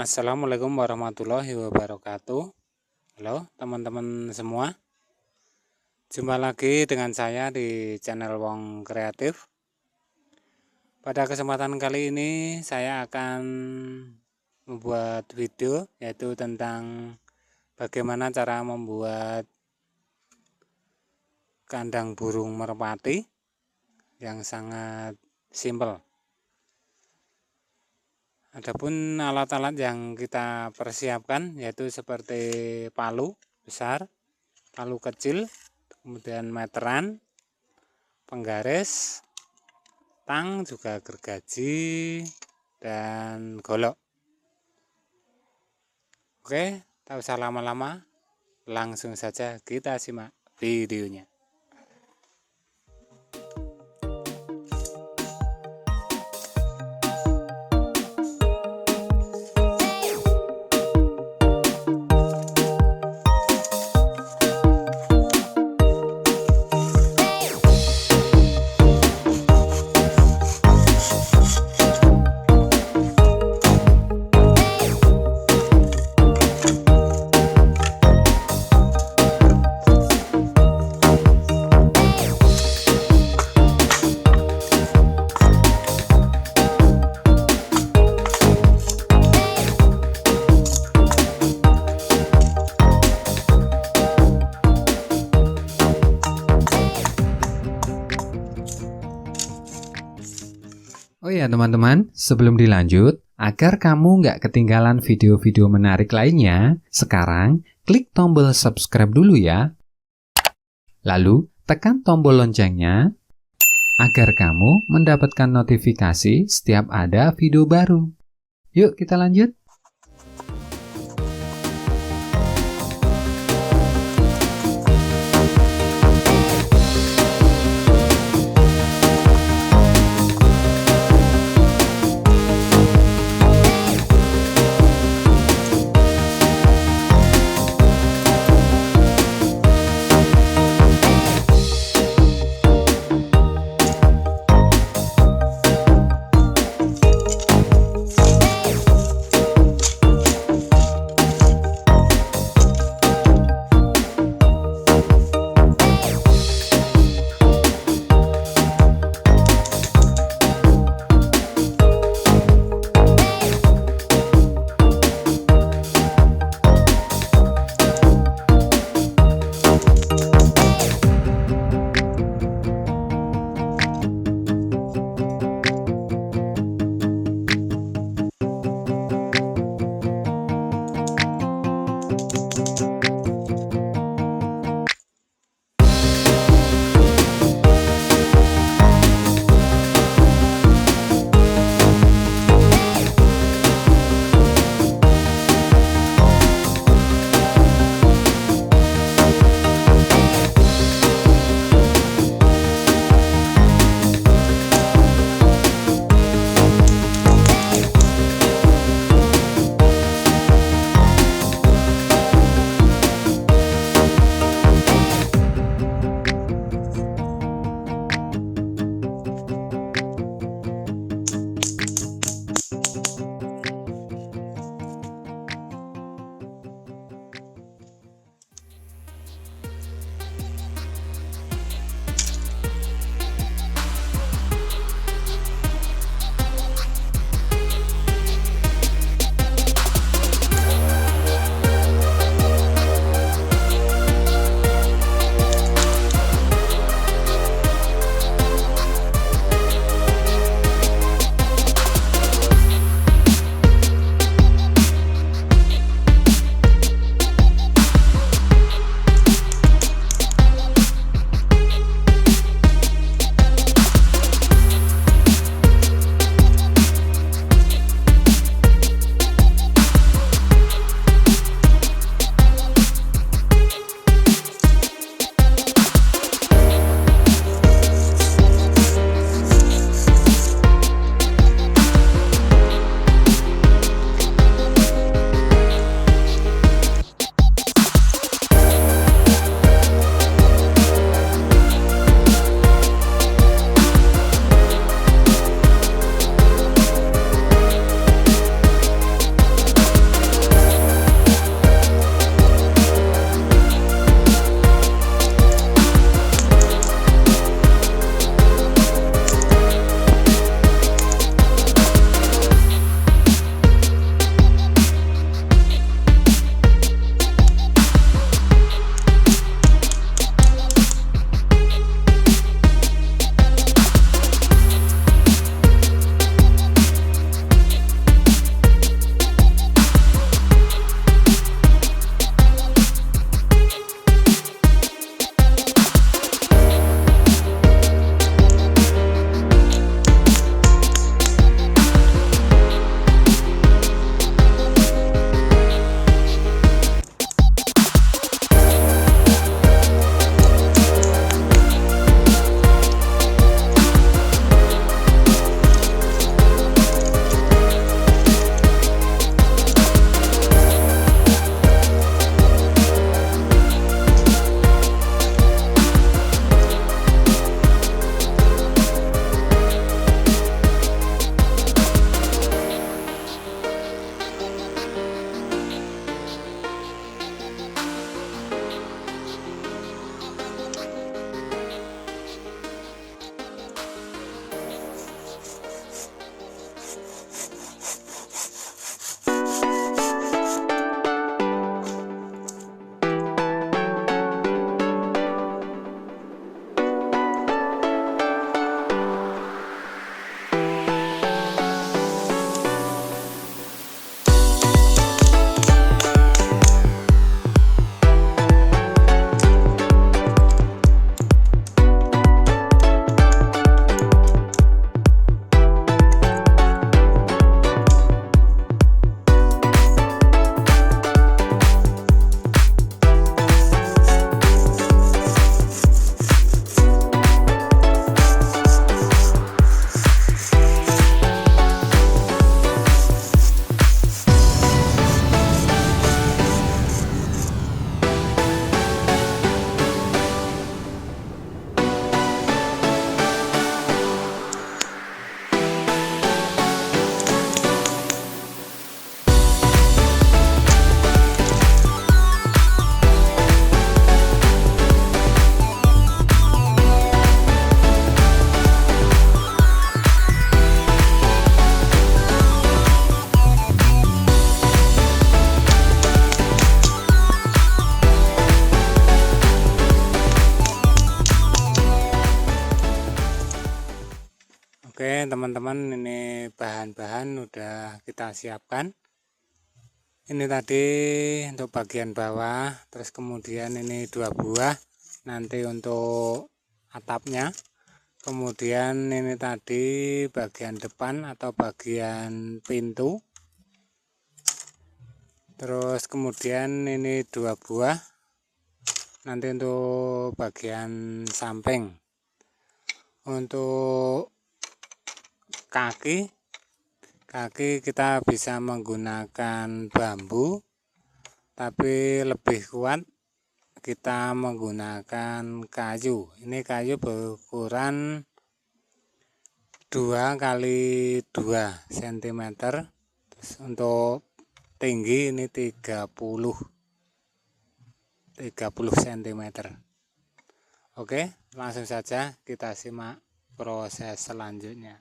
Assalamualaikum warahmatullahi wabarakatuh. Halo teman-teman semua, jumpa lagi dengan saya di channel Wong Kreatif. Pada kesempatan kali ini saya akan membuat video yaitu tentang bagaimana cara membuat kandang burung merpati yang sangat simpel. Adapun alat-alat yang kita persiapkan yaitu seperti palu besar, palu kecil, kemudian meteran, penggaris, tang, juga gergaji, dan golok. Oke, tak usah lama-lama, langsung saja kita simak videonya. Oh ya teman-teman, sebelum dilanjut, agar kamu nggak ketinggalan video-video menarik lainnya, sekarang klik tombol subscribe dulu ya. Lalu tekan tombol loncengnya, agar kamu mendapatkan notifikasi setiap ada video baru. Yuk kita lanjut. Oke teman-teman, ini bahan-bahan udah kita siapkan. Ini tadi untuk bagian bawah, terus kemudian ini 2 buah nanti untuk atapnya. Kemudian ini tadi bagian depan atau bagian pintu. Terus kemudian ini 2 buah nanti untuk bagian samping. Untuk kaki kita bisa menggunakan bambu, tapi lebih kuat kita menggunakan kayu. Ini kayu berukuran 2 x 2 cm. Terus untuk tinggi ini 30 cm. Oke, langsung saja kita simak proses selanjutnya.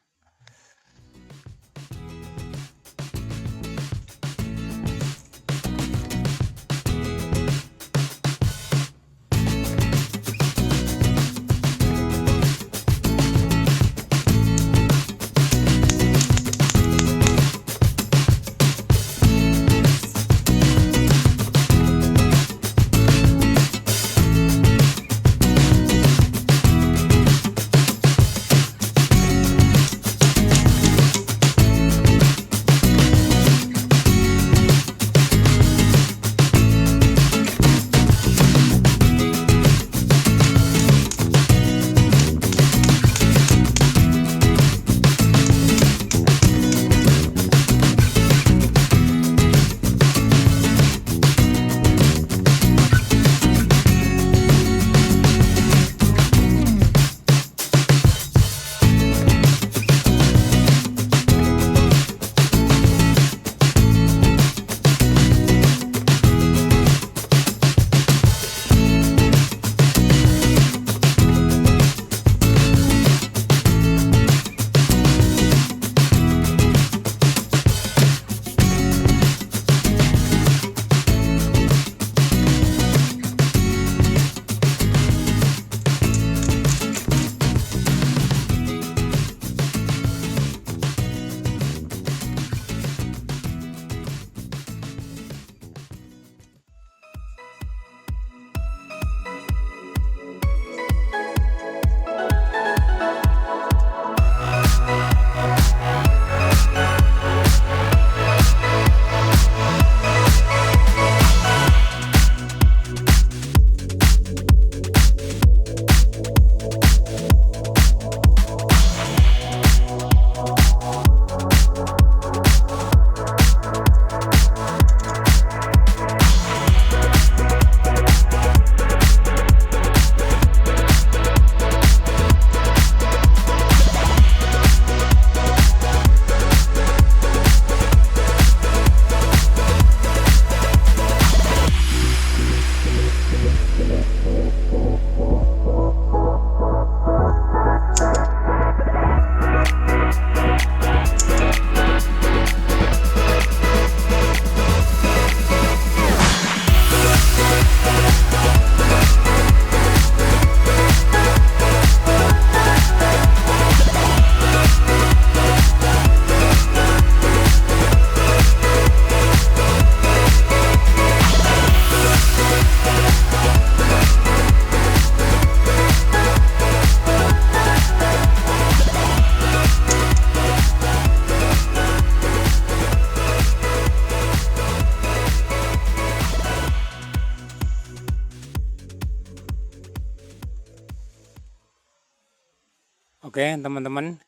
Oke teman-teman,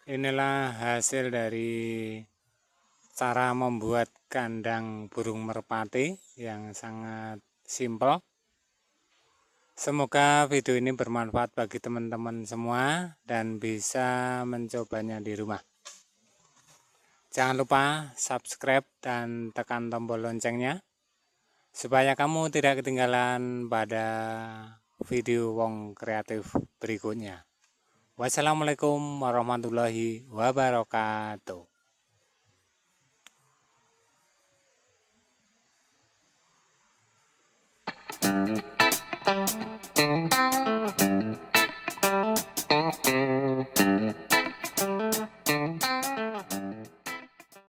inilah hasil dari cara membuat kandang burung merpati yang sangat simpel. Semoga video ini bermanfaat bagi teman-teman semua dan bisa mencobanya di rumah. Jangan lupa subscribe dan tekan tombol loncengnya supaya kamu tidak ketinggalan pada video Wong Kreatif berikutnya. Wassalamualaikum warahmatullahi wabarakatuh.